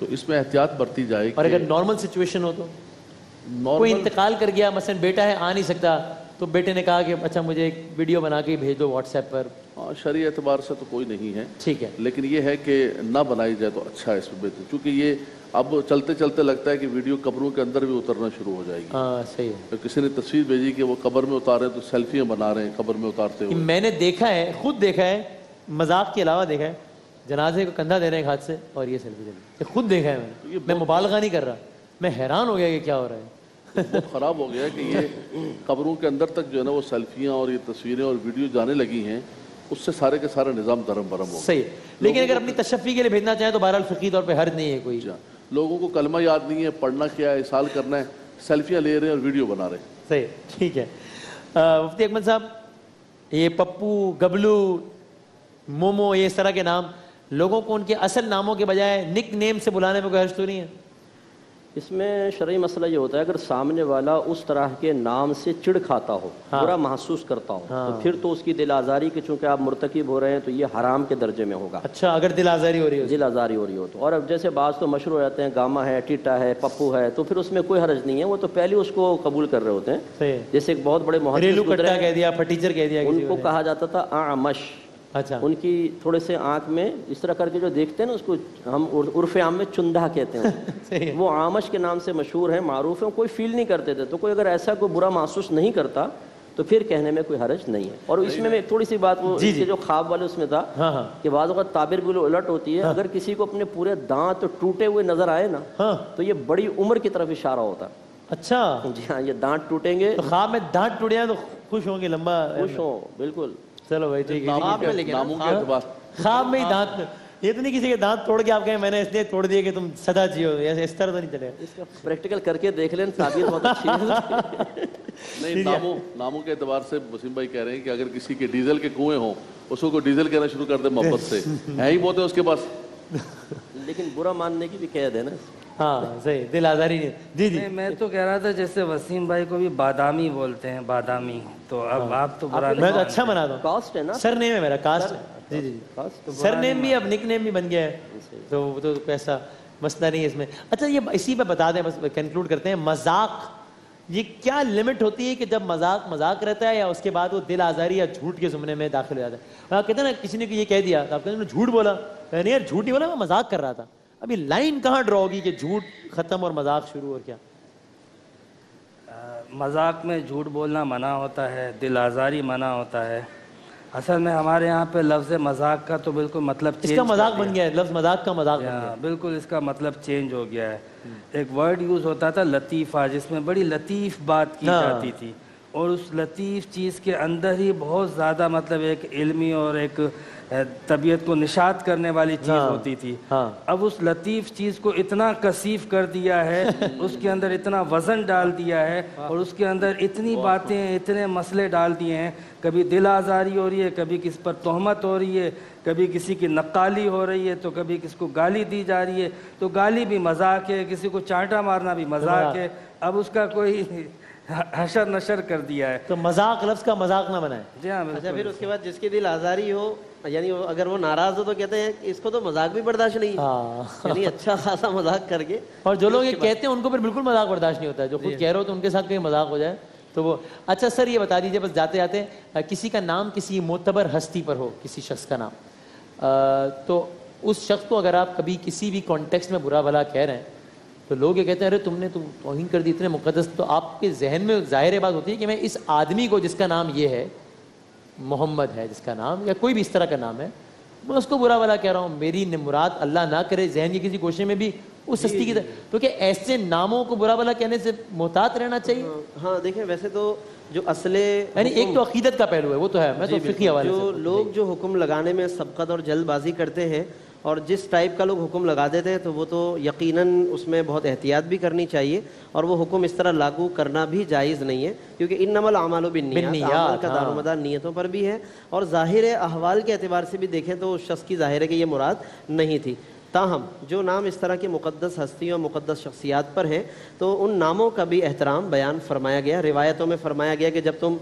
تو اس میں احتیاط برتی جائے. اور اگر نارمل سچویشن ہو تو کوئی انتقال کر گیا, مثلا بیٹا ہے آ نہیں سکتا, تو بیٹے نے کہا کہ اچھا مجھے ایک ویڈیو بنا کے بھیج دو واٹس ایپ پر. شرعی اعتبار سے تو کوئی نہیں ہے, ٹھیک ہے, لیکن یہ ہے کہ نہ بنائی جائے تو اچھا ہے اس میں بہتر, کیونکہ یہ اب چلتے چلتے لگتا ہے کہ ویڈیو قبروں کے اندر بھی اترنا شروع ہو جائے گی. ہاں صحیح ہے. تو کسی نے تصویر بھیجی کہ وہ قبر میں اتارے تو سیلفیاں بنا رہے ہیں قبر میں اتارتے ہوئے. میں نے دیکھا ہے, خود دیکھا ہے, مذاق کے علاوہ دیکھا ہے, جنازے کو کندھا دے رہے ہیں ہاتھ سے اور یہ سیلفی لے رہے ہیں, خود دیکھا ہے میں مبالغہ نہیں کر رہا, میں حیران ہو گیا کہ کیا ہو رہا ہے. بہت خراب ہو گیا کہ یہ قبروں کے اندر تک جو ہے نا وہ سیلفیاں اور یہ تصویریں اور ویڈیو جانے لگی ہیں, اس سے سارے کے سارا نظام درم برم ہو. صحیح, لیکن اگر اپنی تشفی کے لیے بھیجنا چاہیں تو بہرحال فقہی طور پہ حرج نہیں ہے کوئی. لوگوں کو کلمہ یاد نہیں ہے, پڑھنا کیا ہے, اصال کرنا ہے, سیلفیاں لے رہے ہیں اور ویڈیو بنا رہے ہیں. صحیح, ٹھیک ہے. مفتی اکمل صاحب, یہ پپو, گبلو, مومو, یہ اس طرح کے نام لوگوں کو ان کے اصل ناموں کے بجائے نک نیم سے بلانے میں کوئی حرج تو نہیں ہے؟ اس میں شرعی مسئلہ یہ ہوتا ہے اگر سامنے والا اس طرح کے نام سے چڑ کھاتا ہو, برا محسوس کرتا ہو, تو پھر تو اس کی دل آزاری کہ چونکہ آپ مرتکب ہو رہے ہیں تو یہ حرام کے درجے میں ہوگا. اچھا, اگر دل آزاری ہو رہی ہو, دل آزاری ہو رہی ہو تو. اور اب جیسے بعض تو مشہور ہو جاتے ہیں, گاما ہے, ٹیٹا ہے, پپو ہے, تو پھر اس میں کوئی حرج نہیں ہے, وہ تو پہلے اس کو قبول کر رہے ہوتے ہیں. جیسے ایک بہت بڑے محدث گزرے, کہہ دیا, پھٹیچر کہہ دیا, ان کو کہا جاتا تھا اعمش. اچھا, ان کی تھوڑے سے آنکھ میں اس طرح کر کے جو دیکھتے ہیں نا, اس کو ہم عرف عام میں چندہ کہتے ہیں. وہ عامش کے نام سے مشہور ہیں, معروف ہیں, کوئی فیل نہیں کرتے تھے. تو کوئی اگر ایسا کوئی برا محسوس نہیں کرتا تو پھر کہنے میں کوئی حرج نہیں ہے. اور اس میں ایک تھوڑی سی بات, وہ جو خواب والے اس میں تھا کہ بعض اوقات تعبیر بھی الٹ ہوتی ہے. اگر کسی کو اپنے پورے دانت ٹوٹے ہوئے نظر آئے نا, تو یہ بڑی عمر کی طرف اشارہ ہوتا ہے. اچھا, جی ہاں, یہ دانت ٹوٹیں گے تو خواب میں دانت ٹوٹے ہیں تو خوش ہوں گے, لمبا خوش ہوں. بالکل, چلو بھائی ٹھیک ہے. خواب میں ہی دانت, یہ تو نہیں کسی کے دانت توڑ کے آپ کہیں میں نے اس لیے توڑ دیے کہ تم سدا جیو, اس طرح تو نہیں چلے. اس کا پریکٹیکل کر کے دیکھ لیں, تعبیر بہت اچھی ہے. نہیں, ناموں کے اعتبار سے وسیم بھائی کہہ رہے ہیں کہ اگر کسی کے ڈیزل کے کنویں ہوں, اس کو ڈیزل کہنا شروع کر دے محبت سے, ہے ہی بہت ہے اس کے پاس. لیکن برا ماننے کی بھی قید ہے نا. ہاں صحیح, دل آزاری نہیں. جی جی, میں تو کہہ رہا تھا جیسے وسیم بھائی کو بھی بادامی بولتے ہیں, بادامی, تو اب آپ تو برا, میں تو اچھا بنا دوں, کاسٹ ہے نا, سر نیم ہے میرا, کاسٹ. جی جی, سر نیم بھی اب نک نیم بھی بن گیا ہے, تو ایسا مسئلہ نہیں ہے اس میں. اچھا, یہ اسی پہ بتا دیں, بس کنکلوڈ کرتے ہیں. مذاق, یہ کیا لمٹ ہوتی ہے کہ جب مذاق رہتا ہے یا اس کے بعد وہ دل آزاری یا جھوٹ کے زمرے میں داخل ہو جاتا ہے؟ آپ کہتے ہیں نا کسی نے یہ کہہ دیا, آپ کہتے ہیں جھوٹ بولا, نہیں یار جھوٹ نہیں بولا, میں مذاق کر رہا تھا. ابھی لائن کہاں ڈرا ہوگی کہ جھوٹ ختم اور مذاق شروع, اور کیا؟ مذاق میں جھوٹ بولنا منع ہوتا ہے, دل آزاری منع ہوتا ہے. اصل میں ہمارے یہاں پہ لفظ مذاق کا تو بالکل مطلب اس کا مذاق بن گیا ہے, لفظ مذاق کا مذاق بن گیا, بالکل اس کا مطلب چینج ہو گیا ہے. ایک ورڈ یوز ہوتا تھا لطیفہ, جس میں بڑی لطیف بات کی جاتی تھی, اور اس لطیف چیز کے اندر ہی بہت زیادہ مطلب ایک علمی اور ایک طبیعت کو نشاط کرنے والی چیز ہوتی تھی. اب اس لطیف چیز کو اتنا کثیف کر دیا ہے, اس کے اندر اتنا وزن ڈال دیا ہے, اور اس کے اندر اتنی باتیں, اتنے مسئلے ڈال دیے ہیں. کبھی دل آزاری ہو رہی ہے, کبھی کس پر تہمت ہو رہی ہے, کبھی کسی کی نقالی ہو رہی ہے, تو کبھی کس کو گالی دی جا رہی ہے, تو گالی بھی مذاق ہے, کسی کو چانٹا مارنا بھی مذاق ہے. اب اس کا کوئی حشر نشر کر دیا ہے, تو مذاق لفظ کا مذاق نہ بنائے. جی ہاں. اچھا, پھر اس کے بعد جس کی دل آزاری ہو, یعنی اگر وہ ناراض ہو تو کہتے ہیں اس کو تو مذاق بھی برداشت نہیں, یعنی اچھا خاصا مذاق کر کے. اور جو لوگ یہ کہتے ہیں ان کو پھر بالکل مذاق برداشت نہیں ہوتا ہے, جو خود کہہ رہے ہو تو ان کے ساتھ کہیں مذاق ہو جائے تو وہ. اچھا سر, یہ بتا دیجیے بس جاتے جاتے, کسی کا نام کسی معتبر ہستی پر ہو, کسی شخص کا نام, تو اس شخص کو اگر آپ کبھی کسی بھی کانٹیکسٹ میں برا بھلا کہہ رہے ہیں تو لوگ یہ کہتے ہیں ارے تم نے تو توہین کر دی, اتنے مقدس, تو آپ کے ذہن میں ظاہر بات ہوتی ہے کہ میں اس آدمی کو جس کا نام یہ ہے, محمد ہے جس کا نام, یا کوئی بھی اس طرح کا نام ہے, میں اس کو برا بھلا کہہ رہا ہوں. میری مراد اللہ نہ کرے ذہن کی کسی گوشے میں بھی اس ہستی کی طرح, تو کیا ایسے ناموں کو برا بھلا کہنے سے محتاط رہنا چاہیے؟ ہاں دیکھیں, ویسے تو جو اصلے یعنی ایک تو عقیدت کا پہلو ہے, وہ تو ہے, میں تو فقہی حوالے سے, جو لوگ جو حکم لگانے میں سبقت اور جلد بازی کرتے ہیں اور جس ٹائپ کا لوگ حکم لگا دیتے ہیں, تو وہ تو یقیناً اس میں بہت احتیاط بھی کرنی چاہیے, اور وہ حکم اس طرح لاگو کرنا بھی جائز نہیں ہے, کیونکہ انما الاعمال بالنیات, عمل کا دار و مدار نیتوں پر بھی ہے. اور ظاہر احوال کے اعتبار سے بھی دیکھیں تو اس شخص کی ظاہر ہے کہ یہ مراد نہیں تھی. تاہم جو نام اس طرح کی مقدس ہستیوں اور مقدس شخصیات پر ہیں تو ان ناموں کا بھی احترام بیان فرمایا گیا. روایتوں میں فرمایا گیا کہ جب تم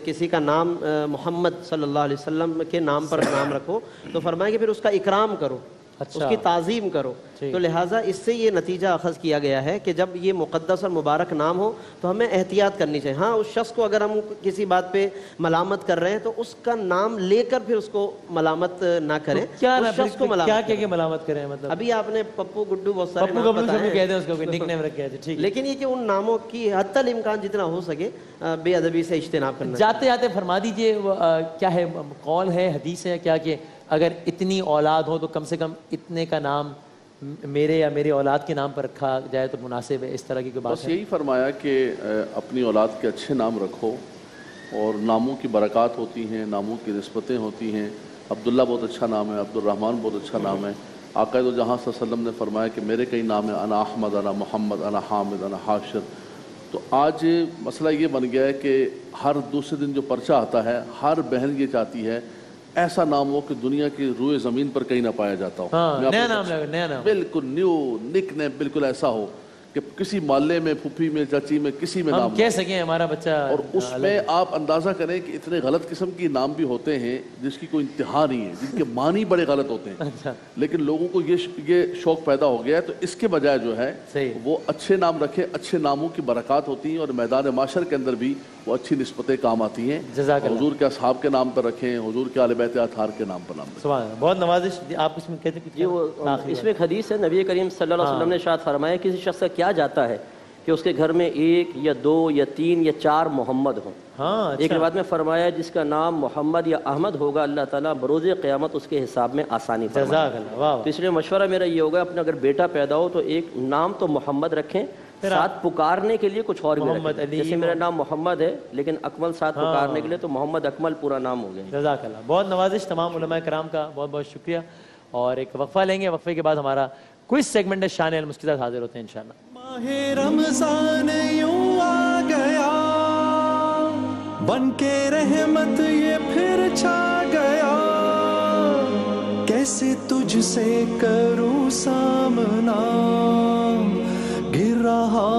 کسی کا نام محمد صلی اللہ علیہ وسلم کے نام پر نام رکھو تو فرمایا کہ پھر اس کا اکرام کرو. اس کی تعظیم کرو. تو لہٰذا اس سے یہ نتیجہ اخذ کیا گیا ہے کہ جب یہ مقدس اور مبارک نام ہو تو ہمیں احتیاط کرنی چاہیے. ہاں اس شخص کو اگر ہم کسی بات پہ ملامت کر رہے ہیں تو اس کا نام لے کر پھر اس کو ملامت نہ کریں. کیا ملامت کریں؟ مطلب ابھی آپ نے پپو گڈو بہت سارے نام بتائے، لیکن یہ کہ ان ناموں کی حتی الامکان جتنا ہو سکے بے ادبی سے اجتناب کرنا. جاتے جاتے فرما دیجئے کیا ہے قول ہے حدیث ہے کیا کہ اگر اتنی اولاد ہو تو کم سے کم اتنے کا نام میرے یا میری اولاد کے نام پر رکھا جائے تو مناسب ہے؟ اس طرح کی کوئی بات بس یہی فرمایا کہ اپنی اولاد کے اچھے نام رکھو اور ناموں کی برکات ہوتی ہیں، ناموں کی نسبتیں ہوتی ہیں. عبداللہ بہت اچھا نام ہے، عبد الرحمن بہت اچھا نام ہے. آقا دو جہاں صلی اللہ علیہ وسلم نے فرمایا کہ میرے کئی نام ہیں، انا احمد، انا محمد، انا حامد، انا حاشر. تو آج مسئلہ یہ بن گیا ہے کہ ہر دوسرے دن جو پرچہ آتا ہے ہر بہن یہ چاہتی ہے ایسا نام ہو کہ دنیا کی روئے زمین پر کہیں نہ پایا جاتا ہو. نیا نام بالکل نیو نک نیم بالکل ایسا ہو کہ کسی محلے میں، پھوپھی میں، چاچی میں، کسی میں نام کہہ سکیں ہمارا بچہ. اور اس میں آپ اندازہ کریں کہ اتنے غلط قسم کی نام بھی ہوتے ہیں جس کی کوئی انتہا نہیں ہے، جن کے معنی بڑے غلط ہوتے ہیں. لیکن لوگوں کو یہ شوق پیدا ہو گیا ہے. تو اس کے بجائے جو ہے وہ اچھے نام رکھیں. اچھے ناموں کی برکات ہوتی ہیں اور میدان معاشر کے اندر بھی وہ اچھی نسبتیں کام آتی ہیں. حضور کے اصحاب کے نام پر رکھیں، حضور کے اہل بیت اطہار کے نام پر نام رکھیں. بہت نوازش. آپ اس میں کہتے ہیں اس میں ایک حدیث ہے، نبی کریم صلی اللہ علیہ وسلم نے ارشاد فرمایا کسی شخص کا کیا جاتا ہے کہ اس کے گھر میں 1 یا 2 یا 3 یا 4 محمد ہوں. ایک روایت میں فرمایا جس کا نام محمد یا احمد ہوگا اللہ تعالیٰ بروز قیامت اس کے حساب میں آسانی فرمائے. تو اس لیے مشورہ میرا یہ ہوگا اپنا اگر بیٹا پیدا ہو تو ایک نام تو محمد رکھیں، ساتھ پکارنے کے لیے کچھ اور بھی رکھیں. جیسے میرا نام محمد ہے لیکن اکمل ساتھ پکارنے کے لیے تو محمد اکمل پورا نام ہو گیا. جزاک اللہ. بہت نوازش تمام علماء کرام کا، بہت بہت شکریہ. اور ایک وقفہ لیں گے، وقفے کے بعد ہمارا کوئی سیگمنٹ ہے شان علم، اس کے ساتھ حاضر ہوتے ہیں انشاءاللہ. ماہ رمضان یوں آ گیا بن کے رحمت یہ پھر چھا گیا، کیسے تجھ سے کروں سامنا گر رہا